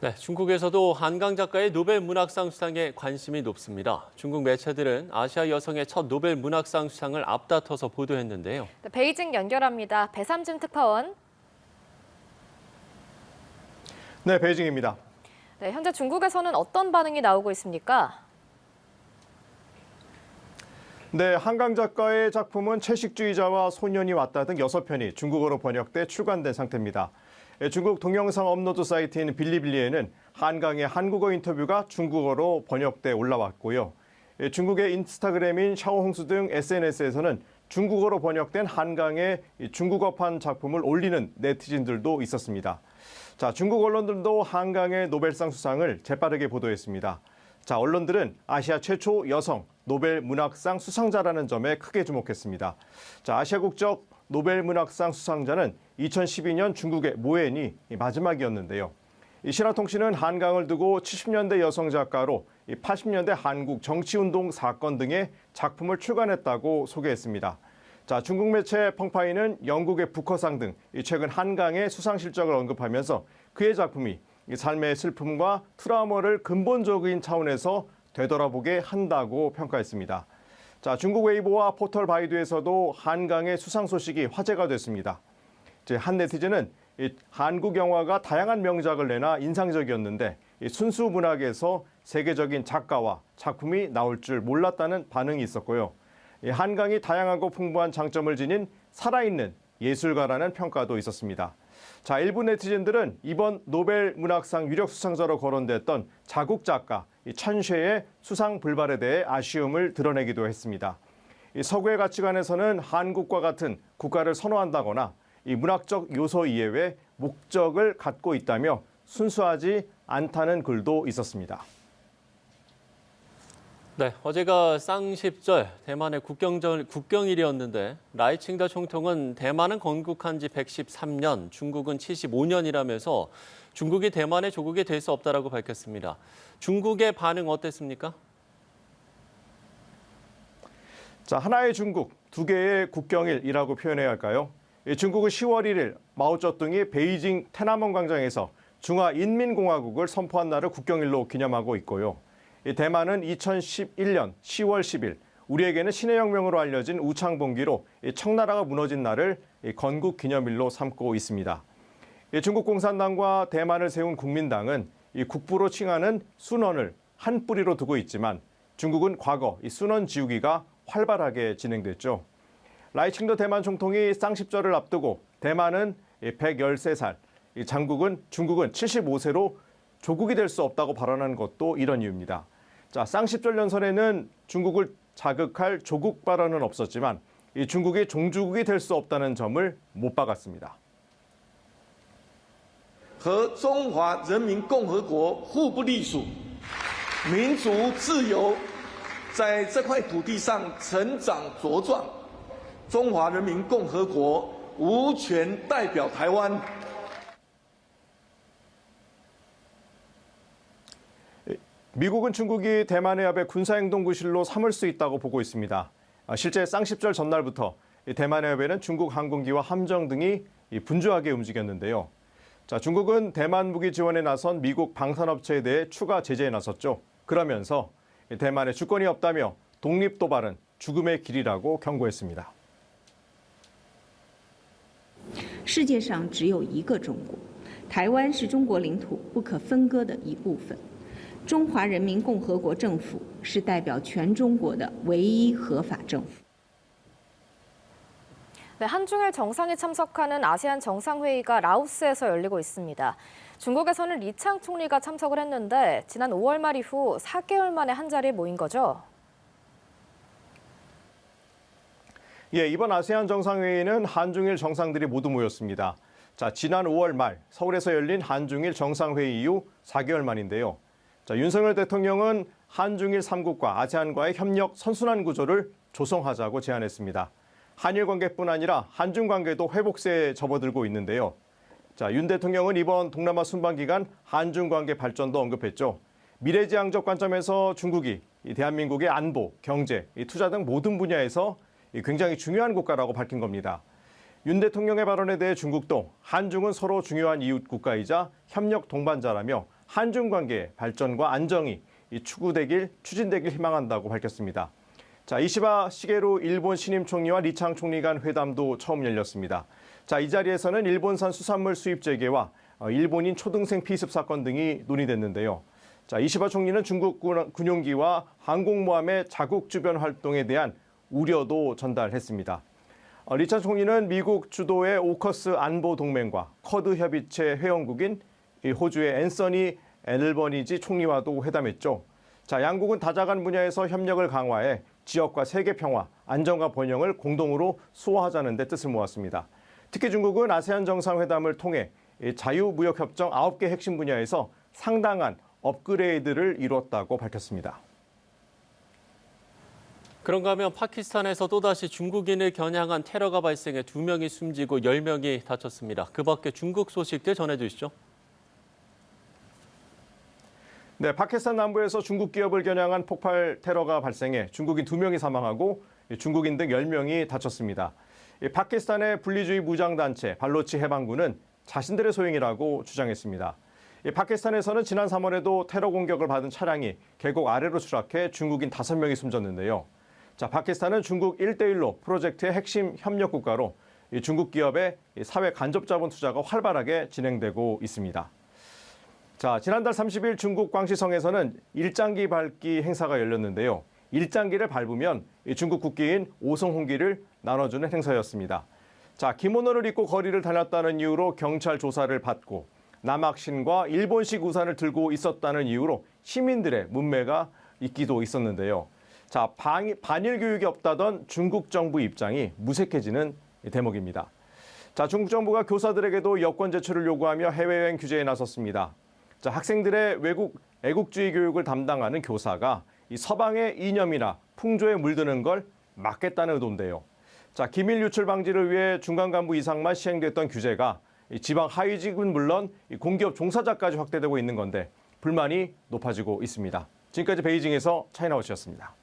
네, 중국에서도 한강 작가의 노벨 문학상 수상에 관심이 높습니다. 중국 매체들은 아시아 여성의 첫 노벨 문학상 수상을 앞다퉈서 보도했는데요. 네, 베이징 연결합니다. 배삼진 특파원. 네, 베이징입니다. 네, 현재 중국에서는 어떤 반응이 나오고 있습니까? 네, 한강 작가의 작품은 채식주의자와 소년이 왔다 등 6편이 중국어로 번역돼 출간된 상태입니다. 중국 동영상 업로드 사이트인 빌리빌리에는 한강의 한국어 인터뷰가 중국어로 번역돼 올라왔고요. 중국의 인스타그램인 샤오홍수 등 SNS에서는 중국어로 번역된 한강의 중국어판 작품을 올리는 네티즌들도 있었습니다. 자, 중국 언론들도 한강의 노벨상 수상을 재빠르게 보도했습니다. 자, 언론들은 아시아 최초 여성 노벨 문학상 수상자라는 점에 크게 주목했습니다. 자, 아시아 국적 노벨 문학상 수상자는 2012년 중국의 모엔이 마지막이었는데요. 신화통신은 한강을 두고 70년대 여성 작가로 80년대 한국 정치운동 사건 등의 작품을 출간했다고 소개했습니다. 자, 중국 매체 펑파이는 영국의 부커상 등 최근 한강의 수상 실적을 언급하면서 그의 작품이 삶의 슬픔과 트라우마를 근본적인 차원에서 되돌아보게 한다고 평가했습니다. 자, 중국 웨이보와 포털 바이두에서도 한강의 수상 소식이 화제가 됐습니다. 한 네티즌은 한국 영화가 다양한 명작을 내나 인상적이었는데 순수 문학에서 세계적인 작가와 작품이 나올 줄 몰랐다는 반응이 있었고요. 한강이 다양하고 풍부한 장점을 지닌 살아있는 예술가라는 평가도 있었습니다. 자, 일부 네티즌들은 이번 노벨 문학상 유력 수상자로 거론됐던 자국 작가 천쉐의 수상 불발에 대해 아쉬움을 드러내기도 했습니다. 서구의 가치관에서는 한국과 같은 국가를 선호한다거나 이 문학적 요소 이외에 목적을 갖고 있다며 순수하지 않다는 글도 있었습니다. 네, 어제가 쌍십절 대만의 국경일이었는데 라이칭더 총통은 대만은 건국한 지 113년, 중국은 75년이라면서 중국이 대만의 조국이 될 수 없다라고 밝혔습니다. 중국의 반응 어땠습니까? 자, 하나의 중국, 두 개의 국경일이라고 표현해야 할까요? 중국은 10월 1일 마오쩌둥이 베이징天安문 광장에서 중화인민공화국을 선포한 날을 국경일로 기념하고 있고요. 대만은 2011년 10월 10일 우리에게는 신의 혁명으로 알려진 우창봉기로 청나라가 무너진 날을 건국 기념일로 삼고 있습니다. 중국 공산당과 대만을 세운 국민당은 국부로 칭하는 순원을 한 뿌리로 두고 있지만 중국은 과거 순원 지우기가 활발하게 진행됐죠. 라이칭더 대만 총통이 쌍십절을 앞두고 대만은 113살, 중국은 75세로 조국이 될 수 없다고 발언한 것도 이런 이유입니다. 자, 쌍십절 연설에는 중국을 자극할 조국 발언은 없었지만 중국이 종주국이 될 수 없다는 점을 못 박았습니다. 和中华人民共和国互不隶属，民族自由在这块土地上成长茁壮。中华人民共和国无权代表台湾。 미국은 중국이 대만의 앞에 군사행동구실로 삼을 수 있다고 보고 있습니다. 실제 쌍십절 전날부터 대만의 해변은 중국 항공기와 함정 등이 분주하게 움직였는데요. 자, 중국은 대만 무기 지원에 나선 미국 방산업체에 대해 추가 제재에 나섰죠. 그러면서 대만에 주권이 없다며 독립 도발은 죽음의 길이라고 경고했습니다. 世界上只有一个中国，台湾是中国领土不可分割的一部分。 中华人民共和国政府是代表全中国的唯一合法政府。 네, 한중일 정상이 참석하는 아세안 정상회의가 라오스에서 열리고 있습니다. 중국에서는 리창 총리가 참석을 했는데 지난 5월 말 이후 4개월 만에 한자리에 모인 거죠? 예, 이번 아세안 정상회의는 한중일 정상들이 모두 모였습니다. 자, 지난 5월 말 서울에서 열린 한중일 정상회의 이후 4개월 만인데요. 자, 윤석열 대통령은 한중일 3국과 아세안과의 협력 선순환 구조를 조성하자고 제안했습니다. 한일 관계뿐 아니라 한중 관계도 회복세에 접어들고 있는데요. 자, 윤 대통령은 이번 동남아 순방 기간 한중 관계 발전도 언급했죠. 미래지향적 관점에서 중국이 대한민국의 안보, 경제, 투자 등 모든 분야에서 굉장히 중요한 국가라고 밝힌 겁니다. 윤 대통령의 발언에 대해 중국도 한중은 서로 중요한 이웃 국가이자 협력 동반자라며 한중 관계의 발전과 안정이 추진되길 희망한다고 밝혔습니다. 자, 이시바 시게루 일본 신임 총리와 리창 총리 간 회담도 처음 열렸습니다. 자, 이 자리에서는 일본산 수산물 수입 재개와 일본인 초등생 피습 사건 등이 논의됐는데요. 자, 이시바 총리는 중국 군용기와 항공모함의 자국 주변 활동에 대한 우려도 전달했습니다. 리창 총리는 미국 주도의 오커스 안보 동맹과 쿼드 협의체 회원국인 호주의 앤서니 앨버니지 총리와도 회담했죠. 자, 양국은 다자간 분야에서 협력을 강화해 지역과 세계 평화, 안정과 번영을 공동으로 수호하자는 데 뜻을 모았습니다. 특히 중국은 아세안 정상회담을 통해 자유무역협정 9개 핵심 분야에서 상당한 업그레이드를 이뤘다고 밝혔습니다. 그런가 하면 파키스탄에서 또다시 중국인을 겨냥한 테러가 발생해 2명이 숨지고 10명이 다쳤습니다. 그 밖에 중국 소식들 전해주시죠. 네, 파키스탄 남부에서 중국 기업을 겨냥한 폭발 테러가 발생해 중국인 2명이 사망하고 중국인 등 10명이 다쳤습니다. 파키스탄의 분리주의 무장단체 발로치 해방군은 자신들의 소행이라고 주장했습니다. 파키스탄에서는 지난 3월에도 테러 공격을 받은 차량이 계곡 아래로 추락해 중국인 5명이 숨졌는데요. 자, 파키스탄은 중국 1:1로 프로젝트의 핵심 협력 국가로 중국 기업의 사회 간접 자본 투자가 활발하게 진행되고 있습니다. 자, 지난달 30일 중국 광시성에서는 일장기 밟기 행사가 열렸는데요. 일장기를 밟으면 중국 국기인 오성홍기를 나눠주는 행사였습니다. 자, 기모노를 입고 거리를 다녔다는 이유로 경찰 조사를 받고 남학신과 일본식 우산을 들고 있었다는 이유로 시민들의 문매가 있기도 있었는데요. 자, 반일 교육이 없다던 중국 정부 입장이 무색해지는 대목입니다. 자, 중국 정부가 교사들에게도 여권 제출을 요구하며 해외여행 규제에 나섰습니다. 자, 학생들의 애국주의 교육을 담당하는 교사가 이 서방의 이념이나 풍조에 물드는 걸 막겠다는 의도인데요. 자, 기밀 유출 방지를 위해 중간 간부 이상만 시행됐던 규제가 지방 하위직은 물론 공기업 종사자까지 확대되고 있는 건데 불만이 높아지고 있습니다. 지금까지 베이징에서 차이나워치였습니다.